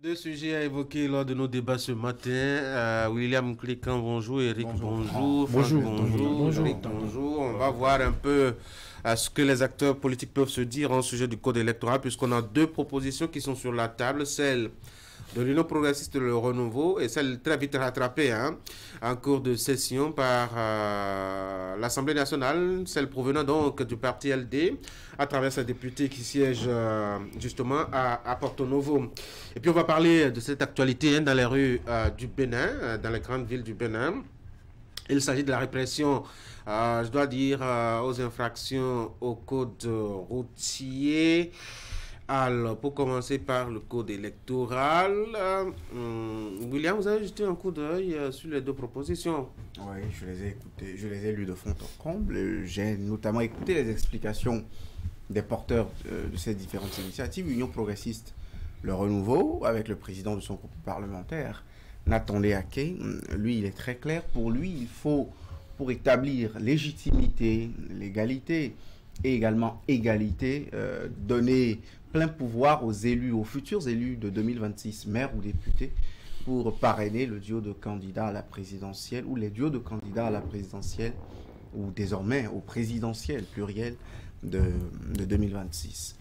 Deux sujets à évoquer lors de nos débats ce matin. William Clécan, bonjour. Eric, bonjour. Bonjour. Bonjour. Eric, bonjour. On va voir un peu ce que les acteurs politiques peuvent se dire en sujet du code électoral, puisqu'on a deux propositions qui sont sur la table. Celle de l'Union progressiste Le Renouveau et celle très vite rattrapée en cours de session par l'Assemblée nationale, celle provenant donc du parti LD à travers sa députée qui siège justement à Porto Novo. Et puis on va parler de cette actualité dans les rues du Bénin, dans les grandes villes du Bénin. Il s'agit de la répression, je dois dire, aux infractions au code routier. Alors, pour commencer par le code électoral, William, vous avez jeté un coup d'œil sur les deux propositions. Oui, je les ai écoutées, je les ai lues de fond en comble. J'ai notamment écouté les explications des porteurs de ces différentes initiatives. L'Union progressiste, Le Renouveau, avec le président de son groupe parlementaire, Nathan Léaké, lui, il est très clair. Pour lui, il faut, pour établir légitimité, légalité et également égalité, donner plein pouvoir aux élus, aux futurs élus de 2026, maires ou députés, pour parrainer le duo de candidats à la présidentielle ou les duos de candidats à la présidentielle ou désormais au présidentiel pluriel de 2026.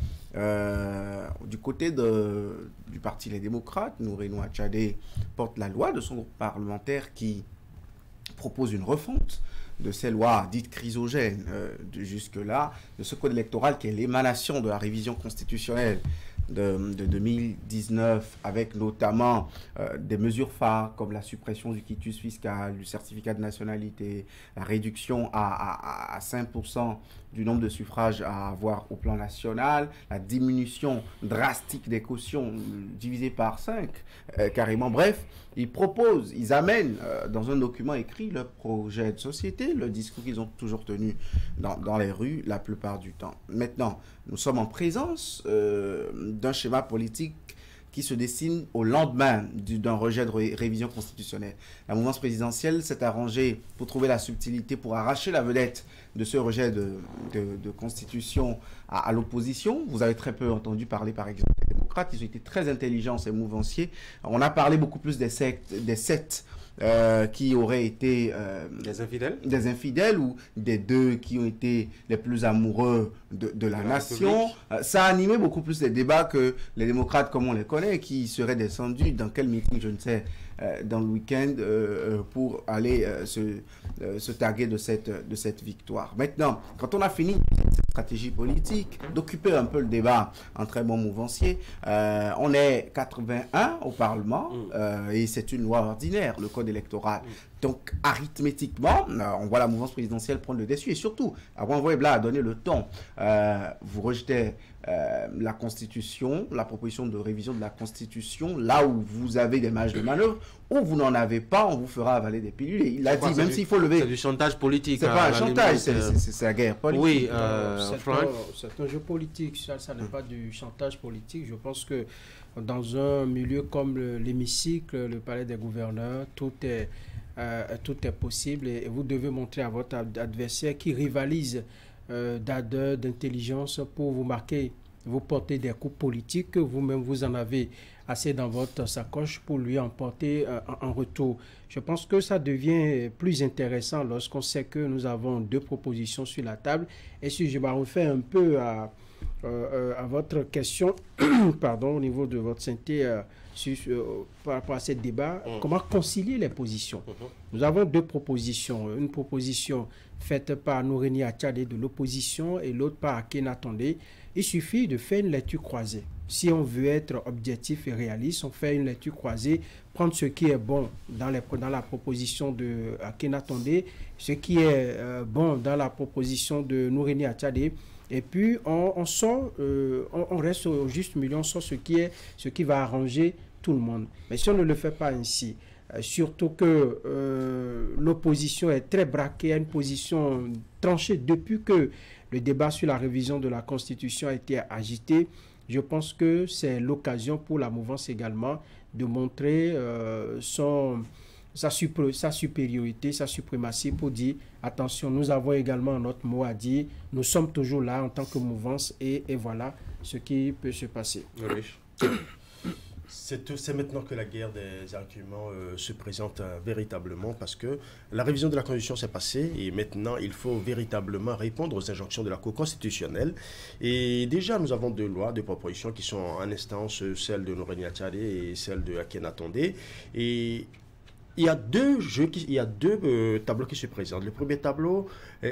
Du côté du Parti Les Démocrates, Noureno Achadé porte la loi de son groupe parlementaire qui propose une refonte de ces lois dites chrysogènes jusque-là, de ce code électoral qui est l'émanation de la révision constitutionnelle de 2019, avec notamment des mesures phares comme la suppression du quitus fiscal, du certificat de nationalité, la réduction à 5% du nombre de suffrages à avoir au plan national, la diminution drastique des cautions divisée par 5, carrément. Bref, ils amènent dans un document écrit le projet de société, le discours qu'ils ont toujours tenu dans les rues la plupart du temps. Maintenant, nous sommes en présence d'un schéma politique qui se dessine au lendemain d'un rejet de révision constitutionnelle. La mouvance présidentielle s'est arrangée pour trouver la subtilité, pour arracher la vedette de ce rejet de constitution à l'opposition. Vous avez très peu entendu parler, par exemple, des démocrates. Ils ont été très intelligents, ces mouvanciers. On a parlé beaucoup plus des sept qui auraient été des infidèles ou des deux qui ont été les plus amoureux de la nation. Ça a animé beaucoup plus les débats que les démocrates comme on les connaît, qui seraient descendus dans quel meeting, je ne sais, dans le week-end pour aller se targuer de cette victoire. Maintenant, quand on a fini cette stratégie politique, d'occuper un peu le débat en très bon mouvancier, on est 81 au Parlement et c'est une loi ordinaire, le code électoral. Donc, arithmétiquement, on voit la mouvance présidentielle prendre le dessus. Et surtout, avant Bla a donné le ton. Vous rejetez la Constitution, la proposition de révision de la Constitution, là où vous avez des marges de manœuvre, ou vous n'en avez pas, on vous fera avaler des pilules. Et il a dit, même s'il faut lever... C'est du chantage politique. C'est pas un chantage, c'est la guerre politique. Oui, c'est un jeu politique, ça n'est pas du chantage politique. Je pense que dans un milieu comme l'hémicycle, le palais des gouverneurs, tout est possible et vous devez montrer à votre adversaire qui rivalise d'ardeur, d'intelligence pour vous marquer, vous porter des coups politiques que vous-même vous en avez assez dans votre sacoche pour lui en porter en retour. Je pense que ça devient plus intéressant lorsqu'on sait que nous avons deux propositions sur la table. Et si je me refais un peu à votre question, pardon, au niveau de votre synthèse par rapport à ce débat, comment concilier les positions? Nous avons deux propositions. Une proposition faite par Noureni Achadé de l'opposition et l'autre par Akena Tondé. Il suffit de faire une lecture croisée. Si on veut être objectif et réaliste, on fait une lecture croisée, prendre ce qui est bon dans la proposition de Akena Tondé, ce qui est bon dans la proposition de Noureni Achadé, et puis on reste au juste milieu, on sort ce qui va arranger tout le monde. Mais si on ne le fait pas ainsi, surtout que l'opposition est très braquée, a une position tranchée depuis que le débat sur la révision de la Constitution a été agité, je pense que c'est l'occasion pour la mouvance également de montrer sa supériorité, sa suprématie pour dire attention, nous avons également notre mot à dire, nous sommes toujours là en tant que mouvance et voilà ce qui peut se passer. C'est maintenant que la guerre des arguments se présente véritablement, parce que la révision de la Constitution s'est passée et maintenant il faut véritablement répondre aux injonctions de la Cour constitutionnelle. Et déjà nous avons deux lois, deux propositions qui sont en instance, celle de Nouréni Attiaré et celle de Akena Tondé. Et il y a deux tableaux qui se présentent. Le premier tableau,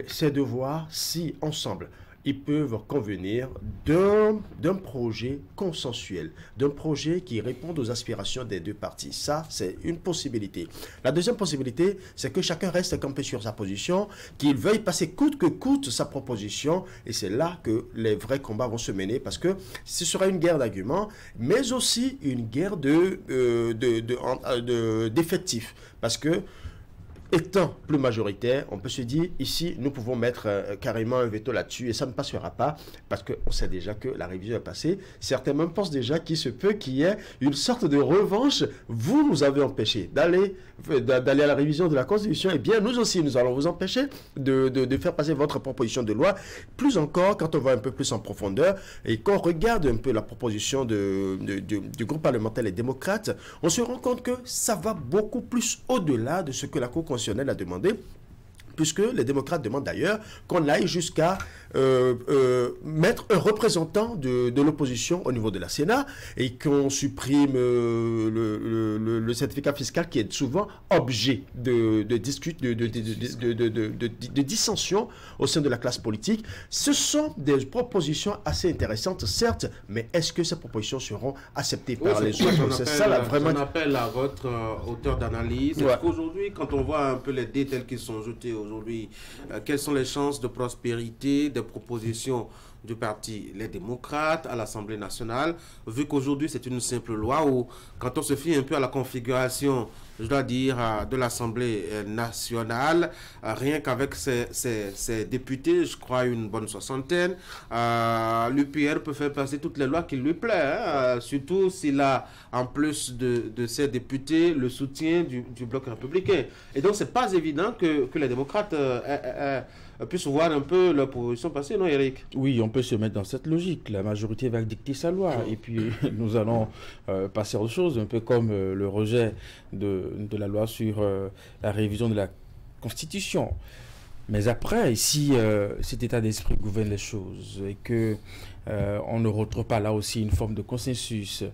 c'est de voir si ensemble ils peuvent convenir d'un projet consensuel, d'un projet qui réponde aux aspirations des deux parties. Ça, c'est une possibilité. La deuxième possibilité, c'est que chacun reste campé sur sa position, qu'il veuille passer coûte que coûte sa proposition, et c'est là que les vrais combats vont se mener, parce que ce sera une guerre d'arguments, mais aussi une guerre d'effectifs, parce que étant plus majoritaire, on peut se dire, ici, nous pouvons mettre carrément un veto là-dessus et ça ne passera pas parce qu'on sait déjà que la révision est passée. Certains même pensent déjà qu'il se peut qu'il y ait une sorte de revanche. Vous nous avez empêché d'aller à la révision de la Constitution. Eh bien, nous aussi, nous allons vous empêcher de faire passer votre proposition de loi. Plus encore, quand on va un peu plus en profondeur et qu'on regarde un peu la proposition du groupe parlementaire Les Démocrates, on se rend compte que ça va beaucoup plus au-delà de ce que la Cour constitutionnelle a demandé, puisque les démocrates demandent d'ailleurs qu'on aille jusqu'à mettre un représentant de l'opposition au niveau de la Sénat et qu'on supprime le certificat fiscal qui est souvent objet de dissension au sein de la classe politique. Ce sont des propositions assez intéressantes, certes, mais est-ce que ces propositions seront acceptées par les autres? C'est ça là, vraiment. On appelle à votre auteur d'analyse. Est-ce qu'aujourd'hui, quand on voit un peu les dés tels qu'ils sont jetés aujourd'hui, quelles sont les chances de prospérité des propositions du parti Les Démocrates à l'Assemblée nationale, vu qu'aujourd'hui c'est une simple loi où, quand on se fie un peu à la configuration, je dois dire, de l'Assemblée nationale, rien qu'avec ses députés, je crois une bonne soixantaine, l'UPR peut faire passer toutes les lois qui lui plaisent, surtout s'il a, en plus de ses députés, le soutien du bloc républicain. Et donc c'est pas évident que les démocrates puissent voir un peu leur position passer, non Eric? Oui, on peut se mettre dans cette logique. La majorité va dicter sa loi. Et puis, nous allons passer à autre chose, un peu comme le rejet de la loi sur la révision de la Constitution. Mais après, si cet état d'esprit gouverne les choses et que on ne retrouve pas là aussi une forme de consensus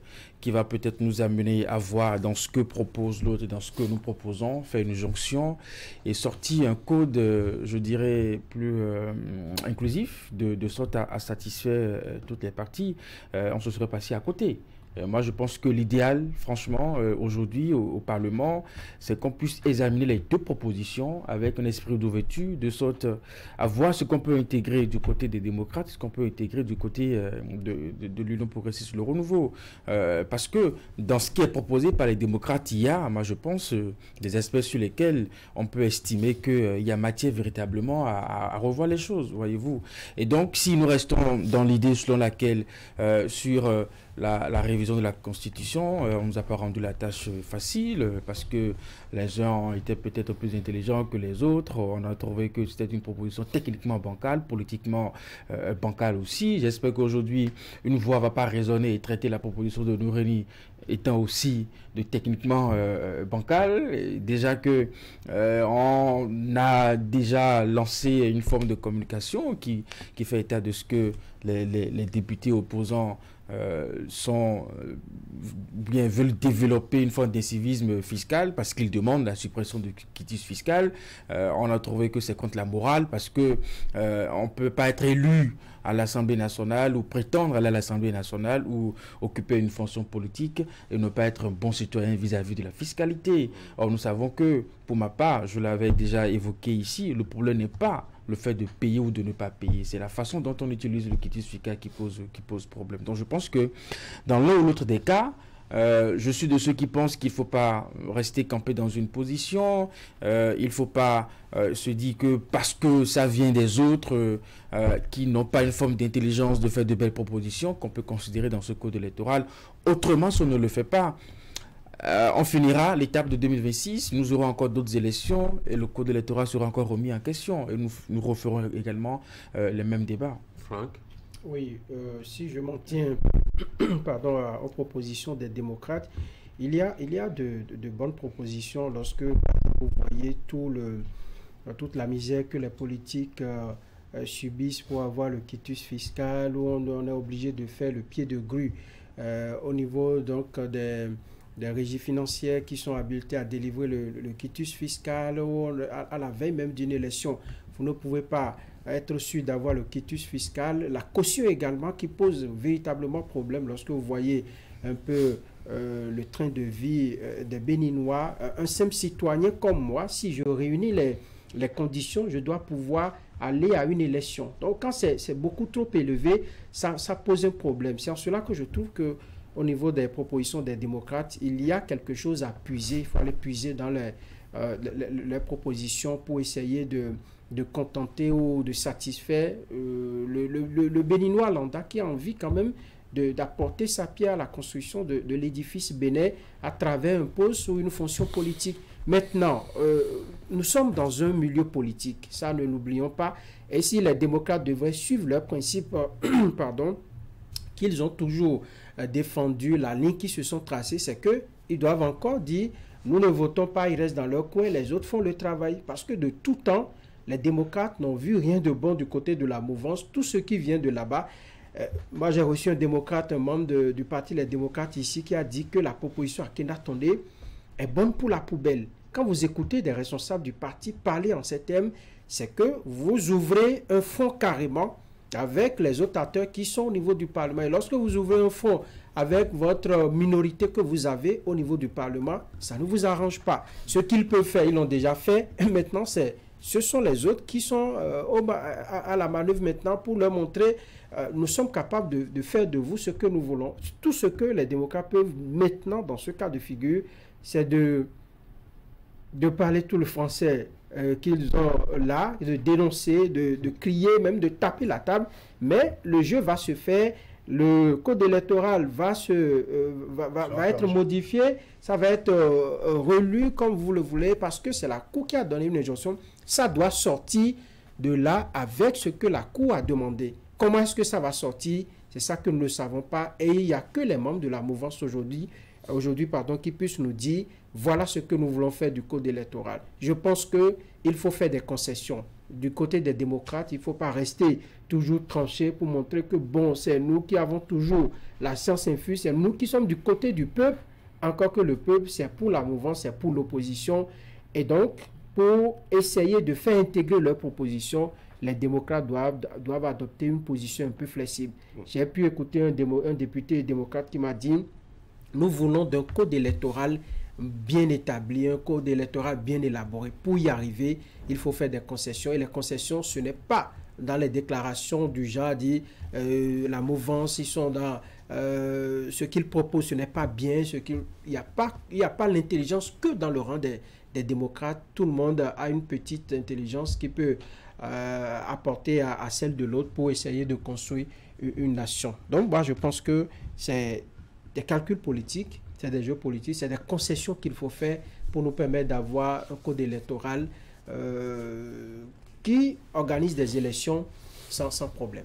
qui va peut-être nous amener à voir dans ce que propose l'autre et dans ce que nous proposons, faire une jonction et sortir un code, je dirais, plus inclusif, de sorte à satisfaire toutes les parties, on se serait passé à côté. Moi, je pense que l'idéal, franchement, aujourd'hui, au Parlement, c'est qu'on puisse examiner les deux propositions avec un esprit d'ouverture, de sorte à voir ce qu'on peut intégrer du côté des démocrates, ce qu'on peut intégrer du côté de l'Union progressiste, le renouveau. Parce que dans ce qui est proposé par les démocrates, il y a, moi, je pense, des aspects sur lesquels on peut estimer qu'il y a matière véritablement à revoir les choses, voyez-vous. Et donc, si nous restons dans l'idée selon laquelle, sur la révision de la Constitution, on ne nous a pas rendu la tâche facile parce que les gens étaient peut-être plus intelligents que les autres. On a trouvé que c'était une proposition techniquement bancale, politiquement bancale aussi. J'espère qu'aujourd'hui, une voix ne va pas résonner et traiter la proposition de Nouréni étant aussi techniquement bancale. Et déjà que on a déjà lancé une forme de communication qui fait état de ce que les députés opposants veulent développer une forme d'incivisme fiscal parce qu'ils demandent la suppression du quitus fiscal. On a trouvé que c'est contre la morale parce que on ne peut pas être élu à l'Assemblée nationale ou prétendre aller à l'Assemblée nationale ou occuper une fonction politique et ne pas être un bon citoyen vis-à-vis de la fiscalité. Or, nous savons que, pour ma part, je l'avais déjà évoqué ici, le problème n'est pas le fait de payer ou de ne pas payer. C'est la façon dont on utilise le quitus fiscal qui pose problème. Donc je pense que dans l'un ou l'autre des cas, je suis de ceux qui pensent qu'il ne faut pas rester campé dans une position, il ne faut pas se dire que parce que ça vient des autres qui n'ont pas une forme d'intelligence de faire de belles propositions qu'on peut considérer dans ce code électoral. Autrement, si on ne le fait pas, on finira l'étape de 2026, nous aurons encore d'autres élections et le code électoral sera encore remis en question et nous referons également les mêmes débats. Franck? Oui, si je m'en tiens pardon, aux propositions des démocrates, il y a de bonnes propositions lorsque vous voyez toute la misère que les politiques subissent pour avoir le quitus fiscal, où on est obligé de faire le pied de grue au niveau donc des régies financières qui sont habilitées à délivrer le quitus fiscal, ou à la veille même d'une élection. Vous ne pouvez pas être sûr d'avoir le quitus fiscal. La caution également qui pose véritablement problème lorsque vous voyez un peu le train de vie des Béninois. Un simple citoyen comme moi, si je réunis les conditions, je dois pouvoir aller à une élection. Donc quand c'est beaucoup trop élevé, ça pose un problème. C'est en cela que je trouve que au niveau des propositions des démocrates, il y a quelque chose à puiser. Il faut aller puiser dans les propositions pour essayer de contenter ou de satisfaire le Béninois lambda qui a envie quand même d'apporter sa pierre à la construction de l'édifice bénin à travers un poste ou une fonction politique. Maintenant, nous sommes dans un milieu politique, ça ne l'oublions pas. Et si les démocrates devraient suivre leurs principes, pardon, qu'ils ont toujours défendu, la ligne qui se sont tracées, c'est qu'ils doivent encore dire, nous ne votons pas, ils restent dans leur coin, les autres font le travail. Parce que de tout temps, les démocrates n'ont vu rien de bon du côté de la mouvance. Tout ce qui vient de là-bas, moi j'ai reçu un démocrate, un membre du parti Les Démocrates ici, qui a dit que la proposition à Kenda Tondé est bonne pour la poubelle. Quand vous écoutez des responsables du parti parler en ces termes, c'est que vous ouvrez un fonds carrément avec les autres acteurs qui sont au niveau du Parlement. Et lorsque vous ouvrez un fonds avec votre minorité que vous avez au niveau du Parlement, ça ne vous arrange pas. Ce qu'ils peuvent faire, ils l'ont déjà fait. Et maintenant, ce sont les autres qui sont à la manœuvre maintenant pour leur montrer nous sommes capables de faire de vous ce que nous voulons. Tout ce que les démocrates peuvent maintenant, dans ce cas de figure, c'est de parler tout le français qu'ils ont là, de dénoncer, de crier, même de taper la table. Mais le jeu va se faire, le code électoral va être modifié, ça va être relu comme vous le voulez, parce que c'est la Cour qui a donné une injonction. Ça doit sortir de là avec ce que la Cour a demandé. Comment est-ce que ça va sortir? C'est ça que nous ne savons pas. Et il n'y a que les membres de la mouvance aujourd'hui qui puissent nous dire voilà ce que nous voulons faire du code électoral. Je pense qu'il faut faire des concessions. Du côté des démocrates, il ne faut pas rester toujours tranché pour montrer que bon, c'est nous qui avons toujours la science infuse, c'est nous qui sommes du côté du peuple, encore que le peuple, c'est pour la mouvance, c'est pour l'opposition. Et donc, pour essayer de faire intégrer leurs propositions, les démocrates doivent adopter une position un peu flexible. J'ai pu écouter un député démocrate qui m'a dit nous voulons d'un code électoral bien établi, un code électoral bien élaboré. Pour y arriver, il faut faire des concessions. Et les concessions, ce n'est pas dans les déclarations du genre dit la mouvance, ils sont dans ce qu'ils proposent, ce n'est pas bien. Il n'y a pas l'intelligence que dans le rang des démocrates. Tout le monde a une petite intelligence qui peut apporter à celle de l'autre pour essayer de construire une nation. Donc moi je pense que c'est des calculs politiques, c'est des jeux politiques, c'est des concessions qu'il faut faire pour nous permettre d'avoir un code électoral qui organise des élections sans problème.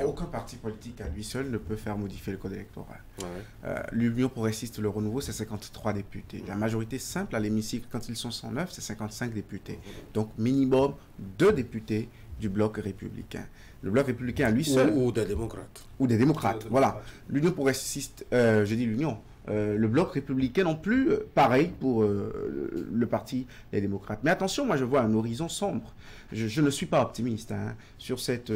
Aucun parti politique à lui seul ne peut faire modifier le code électoral. L'Union progressiste, le renouveau, c'est 53 députés. La majorité simple à l'hémicycle, quand ils sont 109, c'est 55 députés. Donc minimum 2 députés du bloc républicain. Le bloc républicain à lui seul... Ou des démocrates. Ou des démocrates, voilà. L'Union progressiste, je dis l'Union, le bloc républicain non plus, pareil pour le parti des démocrates. Mais attention, moi je vois un horizon sombre. Je ne suis pas optimiste sur cette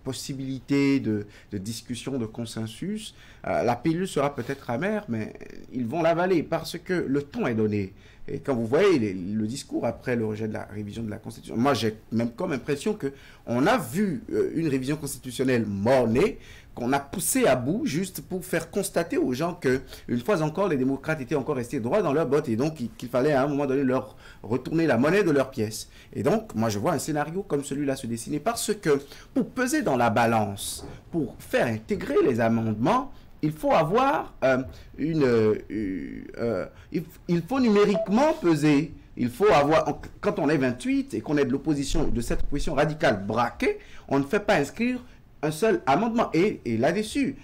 possibilité de discussion, de consensus. La pilule sera peut-être amère, mais ils vont l'avaler parce que le ton est donné. Et quand vous voyez le discours après le rejet de la révision de la Constitution, moi j'ai même comme impression qu'on a vu une révision constitutionnelle mort-née, qu'on a poussé à bout juste pour faire constater aux gens que, une fois encore, les démocrates étaient encore restés droits dans leurs bottes et donc qu'il fallait à un moment donné leur retourner la monnaie de leurs pièces. Et donc, moi je vois un scénario comme celui-là se dessiner parce que pour peser dans la balance, pour faire intégrer les amendements, il faut avoir il faut numériquement peser. Il faut avoir, quand on est 28 et qu'on est de l'opposition, de cette opposition radicale braquée, on ne fait pas inscrire un seul amendement. Et là-dessus,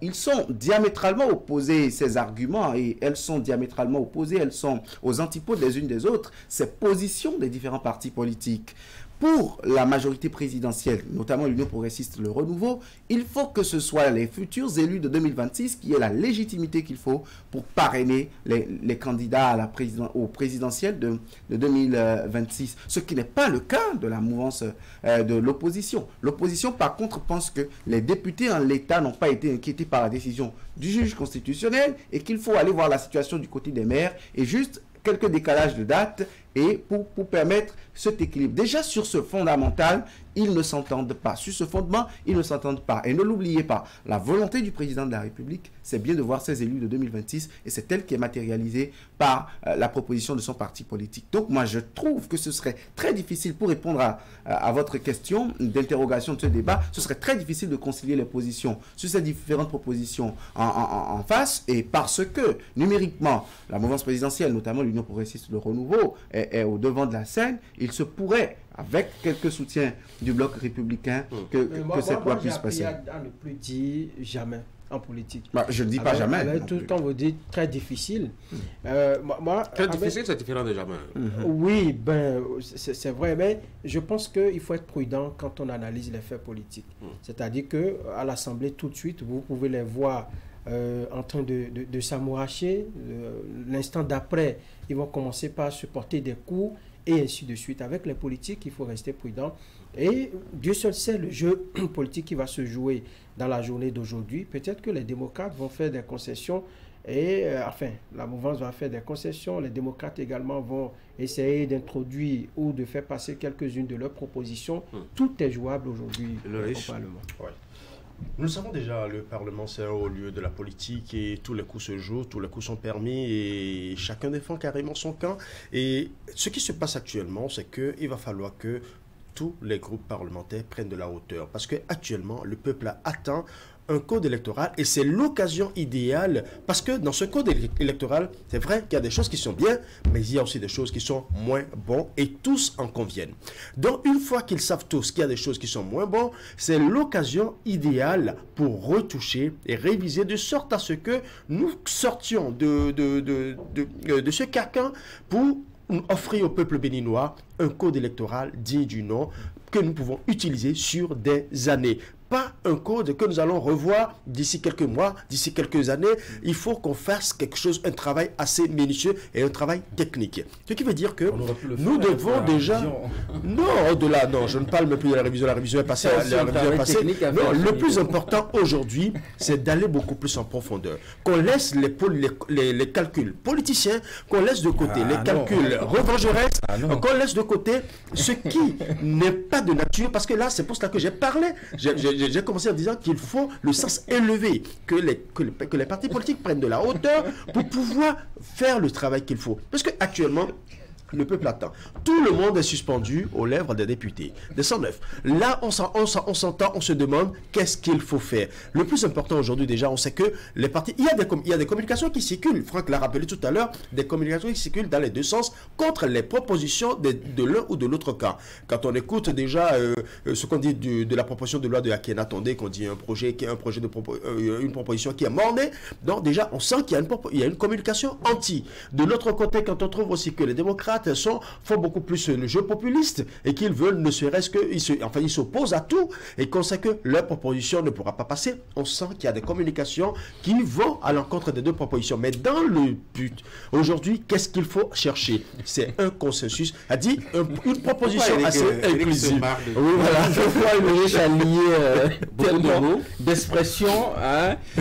ils sont diamétralement opposés, ces arguments, et elles sont diamétralement opposées, elles sont aux antipodes les unes des autres, ces positions des différents partis politiques. Pour la majorité présidentielle, notamment l'Union progressiste, le renouveau, il faut que ce soit les futurs élus de 2026 qui aient la légitimité qu'il faut pour parrainer les candidats au présidentiel de 2026. Ce qui n'est pas le cas de la mouvance de l'opposition. L'opposition, par contre, pense que les députés en l'état n'ont pas été inquiétés par la décision du juge constitutionnel et qu'il faut aller voir la situation du côté des maires et juste quelques décalages de date et pour permettre cet équilibre. Déjà sur ce fondamental, ils ne s'entendent pas. Sur ce fondement, ils ne s'entendent pas. Et ne l'oubliez pas, la volonté du président de la République, c'est bien de voir ses élus de 2026 et c'est elle qui est matérialisée par la proposition de son parti politique. Donc moi, je trouve que ce serait très difficile, pour répondre à votre question d'interrogation de ce débat, ce serait très difficile de concilier les positions sur ces différentes propositions en face, et parce que numériquement, la mouvance présidentielle, notamment l'Union progressiste, le renouveau, est au devant de la scène, il se pourrait, avec quelques soutiens du bloc républicain, que cette loi puisse passer. À ne plus dire jamais en politique. Je ne dis pas jamais. Tout quand vous dites très difficile. Très difficile, c'est différent de jamais. Oui, c'est vrai, mais je pense qu'il faut être prudent quand on analyse les faits politiques. C'est-à-dire qu'à l'Assemblée, tout de suite, vous pouvez les voir en train de s'amouracher. L'instant d'après, ils vont commencer par se porter des coups et ainsi de suite. Avec les politiques, il faut rester prudent. Et Dieu seul sait le jeu politique qui va se jouer dans la journée d'aujourd'hui. Peut-être que les démocrates vont faire des concessions et, la mouvance va faire des concessions. Les démocrates également vont essayer d'introduire ou de faire passer quelques-unes de leurs propositions. Tout est jouable aujourd'hui au Parlement. Ouais. Nous le savons déjà, le Parlement c'est un haut lieu de la politique et tous les coups se jouent, tous les coups sont permis et chacun défend carrément son camp. Et ce qui se passe actuellement, c'est qu'il va falloir que tous les groupes parlementaires prennent de la hauteur. Parce qu'actuellement, le peuple attend un code électoral et c'est l'occasion idéale parce que dans ce code électoral, c'est vrai qu'il y a des choses qui sont bien, mais il y a aussi des choses qui sont moins bonnes et tous en conviennent. Donc une fois qu'ils savent tous qu'il y a des choses qui sont moins bonnes, c'est l'occasion idéale pour retoucher et réviser de sorte à ce que nous sortions de ce carcan pour offrir au peuple béninois un code électoral digne du nom que nous pouvons utiliser sur des années. Pas un code que nous allons revoir d'ici quelques mois, d'ici quelques années. Il faut qu'on fasse quelque chose, un travail assez minutieux et un travail technique. Ce qui veut dire que nous devons déjà... Non, au-delà, non, je ne parle même plus de la révision. La révision est passée. Non, le plus important aujourd'hui, c'est d'aller beaucoup plus en profondeur. Qu'on laisse les calculs politiciens, qu'on laisse de côté les calculs revancheresques, qu'on laisse de côté ce qui n'est pas de nature. Parce que là, c'est pour cela que j'ai parlé. J'ai commencé en disant qu'il faut le sens élevé, que les partis politiques prennent de la hauteur pour pouvoir faire le travail qu'il faut. Parce qu'actuellement, le peuple attend. Tout le monde est suspendu aux lèvres des députés. Des 109. Là, on s'entend, on se demande qu'est-ce qu'il faut faire. Le plus important aujourd'hui, déjà, on sait que les partis... Il y a des communications qui circulent. Franck l'a rappelé tout à l'heure, des communications qui circulent dans les deux sens contre les propositions de l'un ou de l'autre camp. Quand on écoute déjà ce qu'on dit de la proposition de loi de Akena Tondé, qu'on dit une proposition qui est mornée, donc déjà, on sent qu'il y a une communication anti. De l'autre côté, quand on trouve aussi que les démocrates font beaucoup plus le jeu populiste et qu'ils veulent ne serait-ce que ils s'opposent à tout et qu'on sait que leur proposition ne pourra pas passer. On sent qu'il y a des communications qui vont à l'encontre des deux propositions. Mais dans le but, aujourd'hui, qu'est-ce qu'il faut chercher? C'est un consensus, dit une proposition assez inclusive. Oui, voilà, je vois une riche alliée tellement d'expression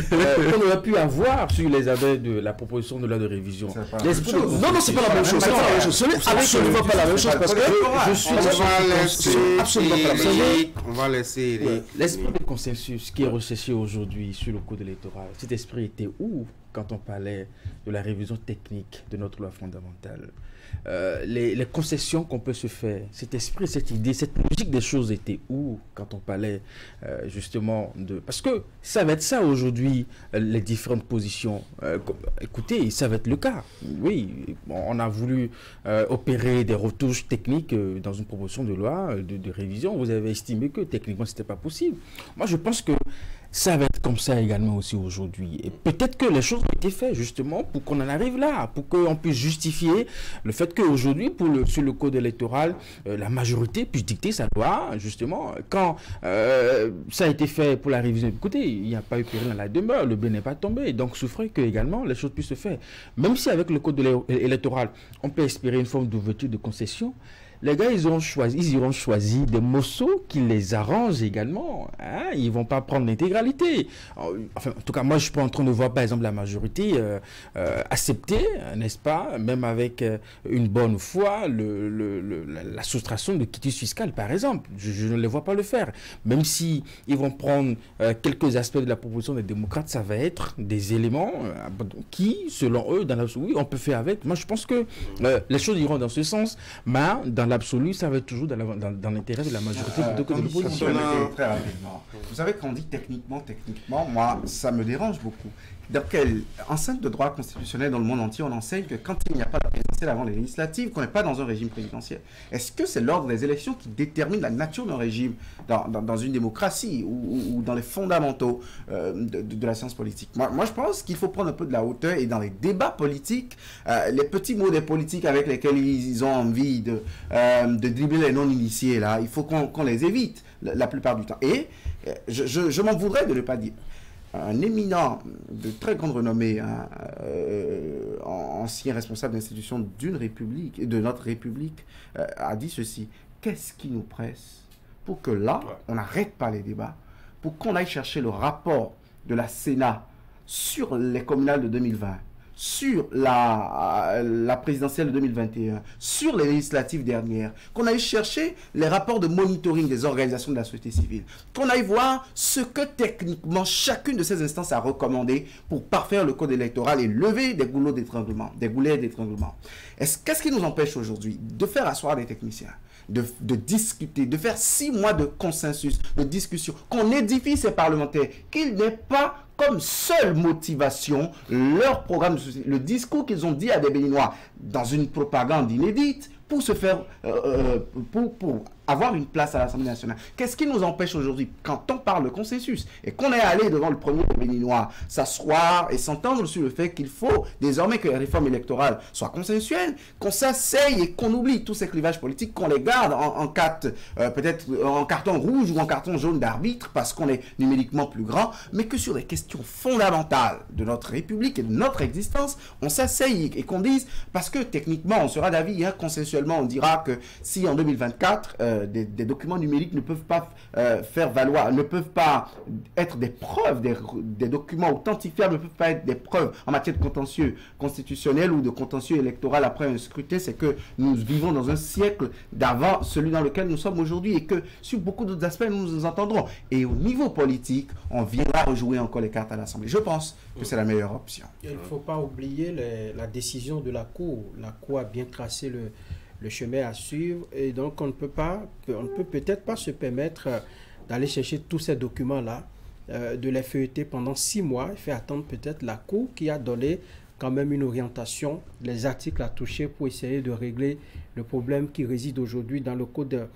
qu'on aurait pu avoir sur les aspects de la proposition de loi de révision. Non, c'est pas la même chose. C'est pas la même chose. Absolument pas la même chose parce que je suis absolument pas la même chose. On va laisser l'esprit de consensus qui est recherché aujourd'hui sur le code électoral. Cet esprit était où quand on parlait de la révision technique de notre loi fondamentale? les concessions qu'on peut se faire, cet esprit, cette idée, cette logique des choses était où quand on parlait justement de... Parce que ça va être ça aujourd'hui, les différentes positions. Écoutez, ça va être le cas. Oui, on a voulu opérer des retouches techniques dans une proposition de loi de révision. Vous avez estimé que techniquement, ce n'était pas possible. Moi, je pense que ça va être comme ça également aussi aujourd'hui. Et peut-être que les choses ont été faites justement pour qu'on en arrive là, pour qu'on puisse justifier le fait qu'aujourd'hui, sur le code électoral, la majorité puisse dicter sa loi, justement. Quand ça a été fait pour la révision, écoutez, il n'y a pas eu péril à la demeure, le blé n'est pas tombé. Donc, ce ferait que également les choses puissent se faire. Même si avec le code électoral, on peut espérer une forme d'ouverture de concession, les gars, ils iront choisir des morceaux qui les arrangent également. Hein? Ils ne vont pas prendre l'intégralité. Enfin, en tout cas, moi, je suis pas en train de voir, par exemple, la majorité accepter, n'est-ce pas, même avec une bonne foi, la soustraction de quitus fiscal, par exemple. Je ne les vois pas le faire. Même si ils vont prendre quelques aspects de la proposition des démocrates, ça va être des éléments qui, selon eux, dans l'absolu, on peut faire avec. Moi, je pense que les choses iront dans ce sens, mais dans l'absolu, ça va être toujours dans l'intérêt de la majorité plutôt que de l'opposition. Très rapidement. Vous savez, quand on dit techniquement, moi, ça me dérange beaucoup. Dans quelle enceinte de droit constitutionnel dans le monde entier, on enseigne que quand il n'y a pas de présidentielle avant les législatives, qu'on n'est pas dans un régime présidentiel? Est-ce que c'est l'ordre des élections qui détermine la nature d'un régime dans une démocratie ou dans les fondamentaux de la science politique? Moi, je pense qu'il faut prendre un peu de la hauteur et dans les débats politiques, les petits mots des politiques avec lesquels ils ont envie de dribbler les non-initiés, là, il faut qu'on les évite la plupart du temps. Et je m'en voudrais de ne pas dire. Un éminent de très grande renommée, ancien responsable d'institution d'une république, de notre république, a dit ceci: qu'est-ce qui nous presse pour que là, on n'arrête pas les débats, pour qu'on aille chercher le rapport de la Sénat sur les communales de 2020, sur la présidentielle de 2021, sur les législatives dernières, qu'on aille chercher les rapports de monitoring des organisations de la société civile, qu'on aille voir ce que techniquement chacune de ces instances a recommandé pour parfaire le code électoral et lever des goulets d'étranglement. Qu'est-ce qui nous empêche aujourd'hui de faire asseoir des techniciens, de discuter, de faire 6 mois de consensus, de discussion, qu'on édifie ces parlementaires, qu'ils n'aient pas comme seule motivation leur programme de société, le discours qu'ils ont dit à des Béninois dans une propagande inédite pour se faire, pour avoir une place à l'Assemblée nationale. Qu'est-ce qui nous empêche aujourd'hui, quand on parle de consensus et qu'on est allé devant le premier Béninois, s'asseoir et s'entendre sur le fait qu'il faut désormais que les réformes électorales soient consensuelles, qu'on s'asseye et qu'on oublie tous ces clivages politiques, qu'on les garde peut-être en carton rouge ou en carton jaune d'arbitre parce qu'on est numériquement plus grand, mais que sur les questions fondamentales de notre République et de notre existence, on s'asseye et qu'on dise, parce que techniquement on sera d'avis, hein, consensuellement on dira que si en 2024 des documents numériques ne peuvent pas faire valoir, ne peuvent pas être des preuves, des documents authentifiables ne peuvent pas être des preuves en matière de contentieux constitutionnel ou de contentieux électoral après un scrutin, c'est que nous vivons dans un siècle d'avant celui dans lequel nous sommes aujourd'hui et que sur beaucoup d'autres aspects nous nous entendrons. Et au niveau politique, on viendra rejouer encore les cartes à l'Assemblée. Je pense que c'est la meilleure option. Il ne faut pas oublier la décision de la Cour. La Cour a bien tracé le chemin à suivre et donc on ne peut peut-être pas se permettre d'aller chercher tous ces documents-là, de les feuilleter pendant 6 mois et faire attendre peut-être la Cour qui a donné quand même une orientation, les articles à toucher pour essayer de régler le problème qui réside aujourd'hui dans le code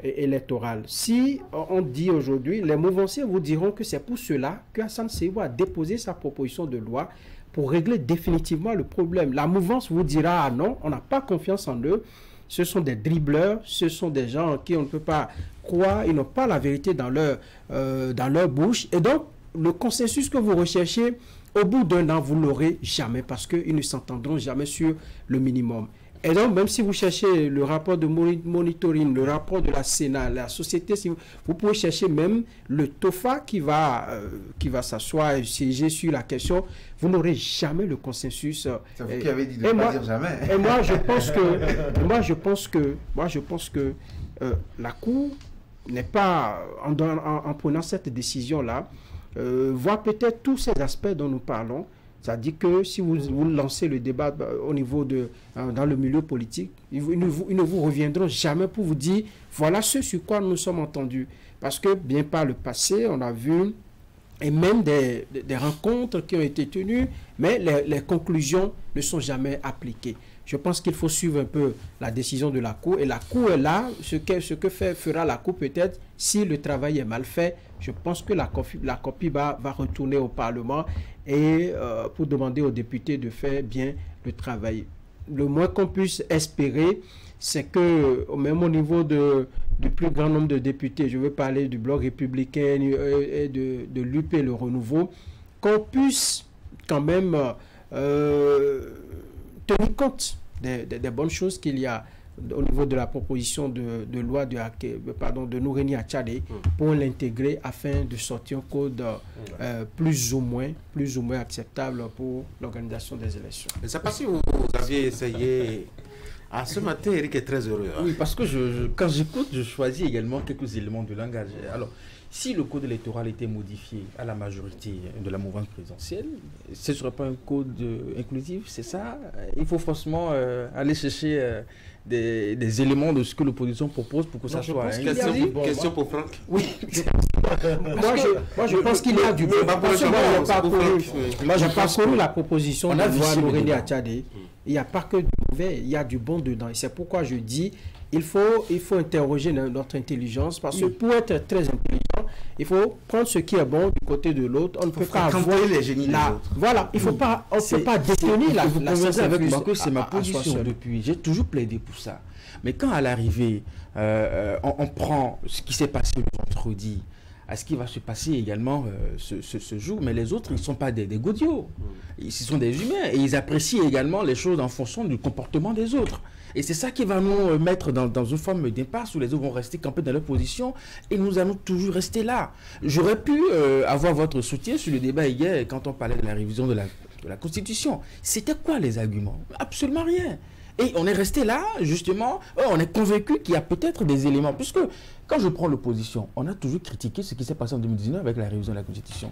électoral. Si on dit aujourd'hui, les mouvanciers vous diront que c'est pour cela que Hassan Seyibou a déposé sa proposition de loi pour régler définitivement le problème. La mouvance vous dira, ah non, on n'a pas confiance en eux, ce sont des dribbleurs, ce sont des gens en qui on ne peut pas croire, ils n'ont pas la vérité dans leur bouche. Et donc, le consensus que vous recherchez, au bout d'un an, vous ne l'aurez jamais parce qu'ils ne s'entendront jamais sur le minimum. Et donc, même si vous cherchez le rapport de monitoring, le rapport de la Sénat, la société, vous pouvez chercher même le TOFA qui va s'asseoir et siéger sur la question, vous n'aurez jamais le consensus. C'est vous qui avez dit de ne pas dire jamais. Et moi, je pense que la Cour n'est pas, en prenant cette décision-là, voit peut-être tous ces aspects dont nous parlons, C'est-à-dire que si vous lancez le débat au niveau dans le milieu politique, ils ne vous reviendront jamais pour vous dire voilà ce sur quoi nous sommes entendus. Parce que bien par le passé, on a vu, et même des rencontres qui ont été tenues, mais les conclusions ne sont jamais appliquées. Je pense qu'il faut suivre un peu la décision de la Cour. Et la Cour est là. Ce que fera la Cour peut-être, si le travail est mal fait, je pense que la copie va retourner au Parlement et pour demander aux députés de faire bien le travail. Le moins qu'on puisse espérer, c'est que même au niveau du plus grand nombre de députés, je veux parler du Bloc républicain et de l'UP, le Renouveau, qu'on puisse quand même tenir compte des bonnes choses qu'il y a au niveau de la proposition de loi de Nouréni Achadé pour l'intégrer afin de sortir un code plus ou moins acceptable pour l'organisation des élections. Je ne sais pas si vous aviez essayé. Ce matin, Eric est très heureux. Oui, parce que quand j'écoute, je choisis également quelques éléments de langage. Alors, si le code électoral était modifié à la majorité de la mouvance présidentielle, ce ne serait pas un code inclusif, c'est ça? Il faut forcément aller chercher des éléments de ce que l'opposition propose pour que ça soit inclusif. Question pour Franck. Oui. Moi, je pense qu'il y a du bon. Moi, j'ai parcouru la proposition de loi Nouréni Achadé. Il n'y a pas que du mauvais, il y a du bon dedans. Et c'est pourquoi je dis il faut interroger notre intelligence, parce que pour être très intelligent, il faut prendre ce qui est bon du côté de l'autre. On ne peut pas avoir les génies des autres. Voilà, on ne peut pas détenir la science avec Marco, c'est ma position depuis. J'ai toujours plaidé pour ça. Mais quand à l'arrivée, on prend ce qui s'est passé le vendredi, à ce qui va se passer également ce jour, mais les autres, ils ne sont pas des godillots. Ils sont des humains et ils apprécient également les choses en fonction du comportement des autres. Et c'est ça qui va nous mettre dans une forme d'impasse où les autres vont rester campés dans leur position et nous allons toujours rester là. J'aurais pu avoir votre soutien sur le débat hier quand on parlait de la révision de la Constitution. C'était quoi les arguments? Absolument rien. Et on est resté là, justement, on est convaincu qu'il y a peut-être des éléments. Puisque quand je prends l'opposition, on a toujours critiqué ce qui s'est passé en 2019 avec la révision de la Constitution.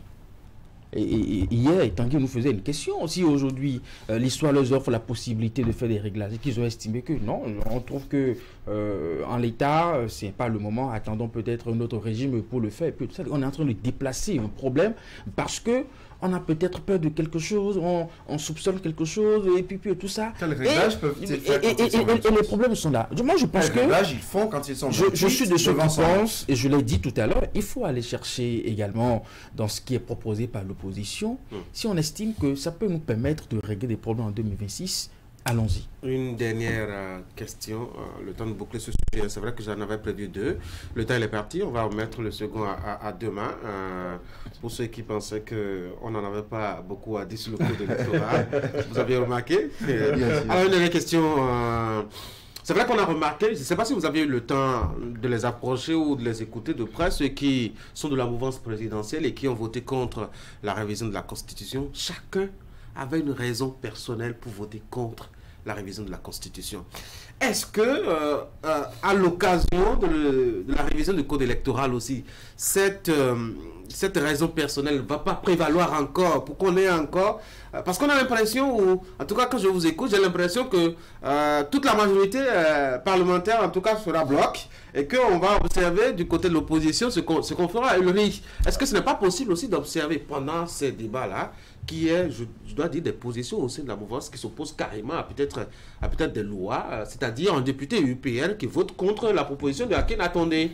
Et hier, Tanguy nous faisait une question. Si aujourd'hui, l'histoire leur offre la possibilité de faire des réglages, et qu'ils ont estimé que non, on trouve que en l'état, c'est pas le moment, attendons peut-être un autre régime pour le faire. Et puis, tout ça, on est en train de déplacer un problème parce que on a peut-être peur de quelque chose, on soupçonne quelque chose, et puis tout ça. Les réglages peuvent être faits et les problèmes sont là. Moi, je pense les réglages, ils font quand ils sont je suis de ceux qui pensent, et je l'ai dit tout à l'heure, il faut aller chercher également dans ce qui est proposé par l'opposition. Si on estime que ça peut nous permettre de régler des problèmes en 2026, allons-y. Une dernière question, le temps de boucler ce sujet. C'est vrai que j'en avais prévu deux. Le temps il est parti, on va remettre le second à demain. Pour ceux qui pensaient qu'on n'en avait pas beaucoup à dire sur le code électoral, vous avez remarqué. Alors une dernière question. C'est vrai qu'on a remarqué, je ne sais pas si vous avez eu le temps de les approcher ou de les écouter de près, ceux qui sont de la mouvance présidentielle et qui ont voté contre la révision de la Constitution. Chacun avait une raison personnelle pour voter contre la révision de la Constitution. Est-ce que, à l'occasion de la révision du code électoral aussi, cette raison personnelle ne va pas prévaloir encore pour qu'on ait encore... parce qu'on a l'impression, ou en tout cas quand je vous écoute, j'ai l'impression que toute la majorité parlementaire, en tout cas, sera bloc et qu'on va observer du côté de l'opposition ce qu'on fera. Est-ce que ce n'est pas possible aussi d'observer pendant ces débats-là qui est, je dois dire, des positions au sein de la mouvance qui s'opposent carrément à peut-être des lois, c'est-à-dire un député UPR qui vote contre la proposition de Akhenatonde.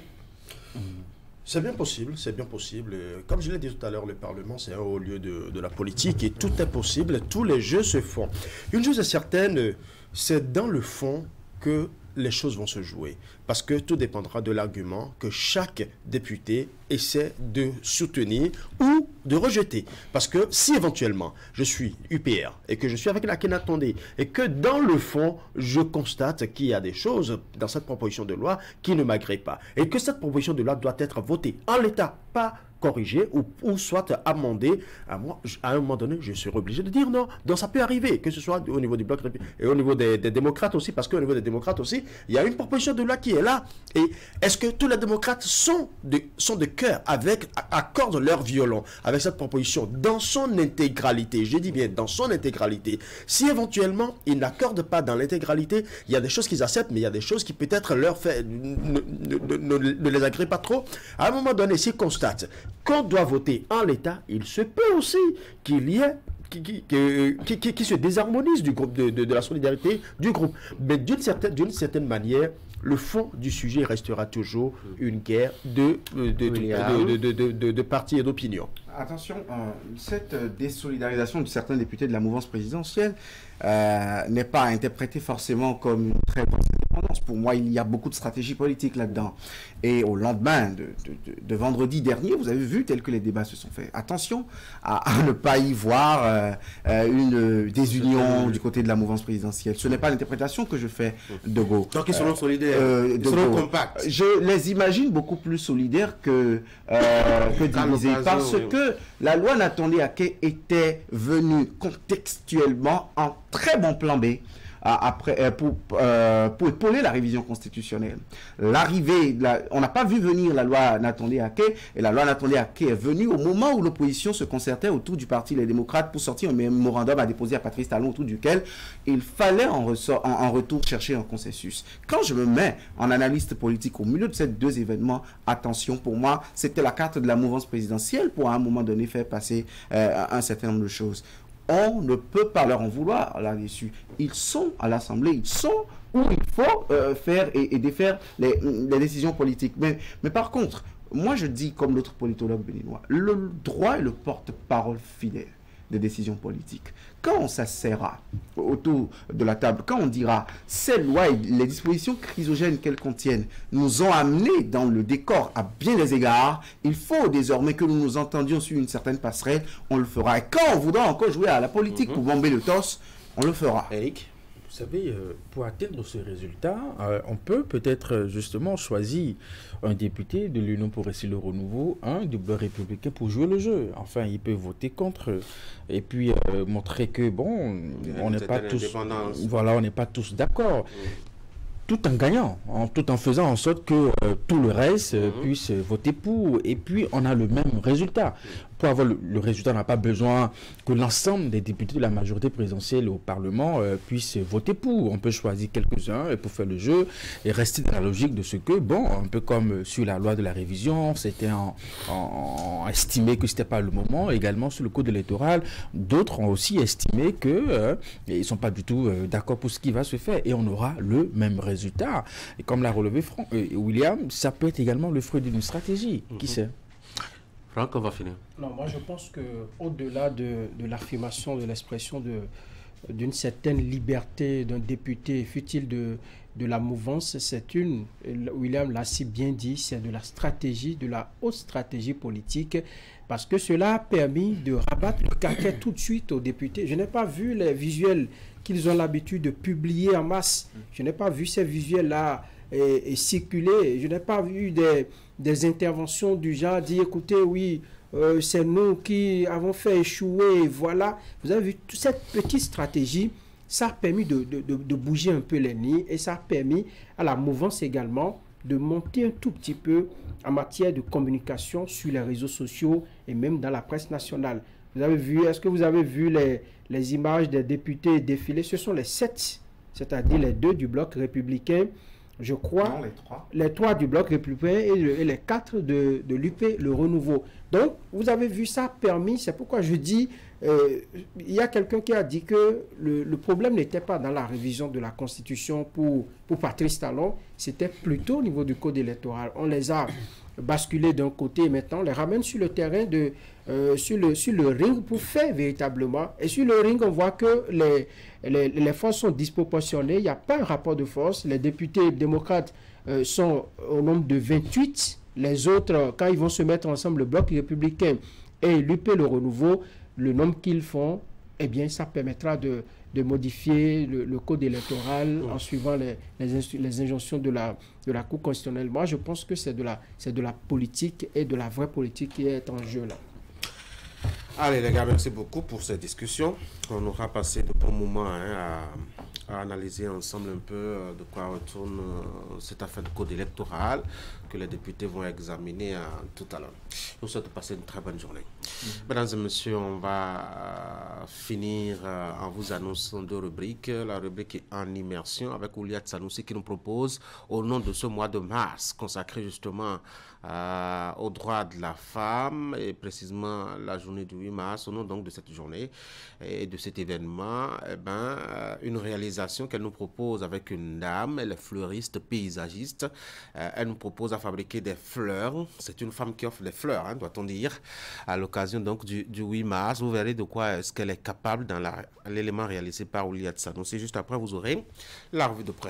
C'est bien possible, c'est bien possible. Comme je l'ai dit tout à l'heure, le Parlement, c'est un haut lieu de la politique et tout est possible, tous les jeux se font. Une chose est certaine, c'est dans le fond que les choses vont se jouer. Parce que tout dépendra de l'argument que chaque député essaie de soutenir ou de rejeter. Parce que si éventuellement je suis UPR et que je suis avec la Akhenatonde et que dans le fond je constate qu'il y a des choses dans cette proposition de loi qui ne m'agréent pas et que cette proposition de loi doit être votée en l'état, pas corriger ou soit amender. À un moment donné, je serai obligé de dire non. Donc ça peut arriver, que ce soit au niveau du bloc et au niveau des démocrates aussi, parce qu'au niveau des démocrates aussi, il y a une proposition de loi qui est là. Et est-ce que tous les démocrates sont de cœur, accordent leur violon avec cette proposition dans son intégralité? Je dis bien dans son intégralité. Si éventuellement ils n'accordent pas dans l'intégralité, il y a des choses qu'ils acceptent, mais il y a des choses qui peut-être leur fait ne les agréent pas trop. À un moment donné, s'ils constatent qu'on doit voter en l'état, il se peut aussi qu'il y ait qui se désharmonise du groupe de la solidarité du groupe. Mais d'une certaine manière, le fond du sujet restera toujours une guerre de partis et d'opinions. Attention, cette désolidarisation de certains députés de la mouvance présidentielle n'est pas interprétée forcément comme une très grande indépendance. Pour moi, il y a beaucoup de stratégie politique là-dedans. Et au lendemain de vendredi dernier, vous avez vu tel que les débats se sont faits. Attention à ne pas y voir une désunion du côté de la mouvance présidentielle. Ce n'est pas l'interprétation que je fais de Go. Donc ils seront solidaires, ils seront compacts. Je les imagine beaucoup plus solidaires que divisés, parce que la loi Natondé Aké était venue contextuellement en très bon plan B pour épauler la révision constitutionnelle. On n'a pas vu venir la loi Natondé Aké, et la loi Natondé Aké est venue au moment où l'opposition se concertait autour du parti Les Démocrates pour sortir un mémorandum à déposer à Patrice Talon, autour duquel il fallait en retour chercher un consensus. Quand je me mets en analyste politique au milieu de ces deux événements, attention, pour moi, c'était la carte de la mouvance présidentielle pour à un moment donné faire passer un certain nombre de choses. On ne peut pas leur en vouloir là-dessus. Ils sont à l'Assemblée, ils sont où il faut faire et défaire les décisions politiques. Mais par contre, moi je dis, comme l'autre politologue béninois, le droit est le porte-parole fidèle des décisions politiques. Quand on s'assera autour de la table, quand on dira ces lois et les dispositions chrysogènes qu'elles contiennent nous ont amenés dans le décor à bien des égards, il faut désormais que nous nous entendions sur une certaine passerelle, on le fera. Et quand on voudra encore jouer à la politique pour bomber le torse, on le fera. Eric? Vous savez, pour atteindre ce résultat, on peut peut-être justement choisir un député de l'Union progressiste le renouveau, un du bloc républicain pour jouer le jeu. Enfin, il peut voter contre et puis montrer que bon, on n'est pas tous, voilà, on n'est pas tous d'accord. Tout en gagnant, tout en faisant en sorte que tout le reste puisse voter pour, et puis on a le même résultat. Pour avoir le résultat, on n'a pas besoin que l'ensemble des députés de la majorité présidentielle au Parlement puissent voter pour. On peut choisir quelques-uns pour faire le jeu et rester dans la logique de ce que, bon, un peu comme sur la loi de la révision, c'était estimé que ce n'était pas le moment. Également sur le code électoral, d'autres ont aussi estimé qu'ils ne sont pas du tout d'accord pour ce qui va se faire, et on aura le même résultat. Et comme l'a relevé William, ça peut être également le fruit d'une stratégie. Qui sait? Franck, on va finir. Non, moi je pense qu'au-delà de l'affirmation de l'expression d'une certaine liberté d'un député, fut-il de la mouvance, William l'a si bien dit, c'est de la stratégie, de la haute stratégie politique, parce que cela a permis de rabattre le caquet tout de suite aux députés. Je n'ai pas vu les visuels qu'ils ont l'habitude de publier en masse. Je n'ai pas vu ces visuels-là circuler. Je n'ai pas vu des interventions du genre dire, écoutez, oui, c'est nous qui avons fait échouer, voilà. Vous avez vu toute cette petite stratégie, ça a permis de bouger un peu les nids, et ça a permis à la mouvance également de monter un tout petit peu en matière de communication sur les réseaux sociaux et même dans la presse nationale. Vous avez vu, est-ce que vous avez vu les images des députés défiler? Ce sont les 7, c'est-à-dire les 2 du bloc républicain, je crois, non, les 3 du bloc républicain et les 4 de l'UP, le renouveau. Donc, vous avez vu, ça a permis, c'est pourquoi je dis, il y a quelqu'un qui a dit que le problème n'était pas dans la révision de la Constitution pour Patrice Talon, c'était plutôt au niveau du code électoral. On les a basculés d'un côté, et maintenant on les ramène sur le terrain, sur le ring pour faire véritablement. Et sur le ring, on voit que les forces sont disproportionnées, il n'y a pas un rapport de force. Les députés démocrates sont au nombre de 28. Les autres, quand ils vont se mettre ensemble, le bloc républicain et l'UP, le renouveau, le nombre qu'ils font, eh bien, ça permettra modifier le code électoral en suivant les injonctions de la Cour constitutionnelle. Moi, je pense que c'est de la politique et de la vraie politique qui est en jeu là. Allez les gars, merci beaucoup pour cette discussion. On aura passé de bons moments à analyser ensemble un peu de quoi retourne cette affaire de code électoral que les députés vont examiner tout à l'heure. Je vous souhaite de passer une très bonne journée. Mesdames et messieurs, on va finir en vous annonçant deux rubriques. La rubrique est en immersion avec Ouliat Sanoussi qui nous propose au nom de ce mois de mars consacré justement aux droits de la femme et précisément la journée du 8 mars, au nom donc de cette journée et de cet événement, une réalisation qu'elle nous propose avec une dame, elle est fleuriste, paysagiste, elle nous propose à fabriquer des fleurs, c'est une femme qui offre des fleurs, doit-on dire, à l'occasion donc du 8 mars, vous verrez de quoi est-ce qu'elle est capable dans l'élément réalisé par Ouliat Sanoussi. Juste après, vous aurez la revue de presse.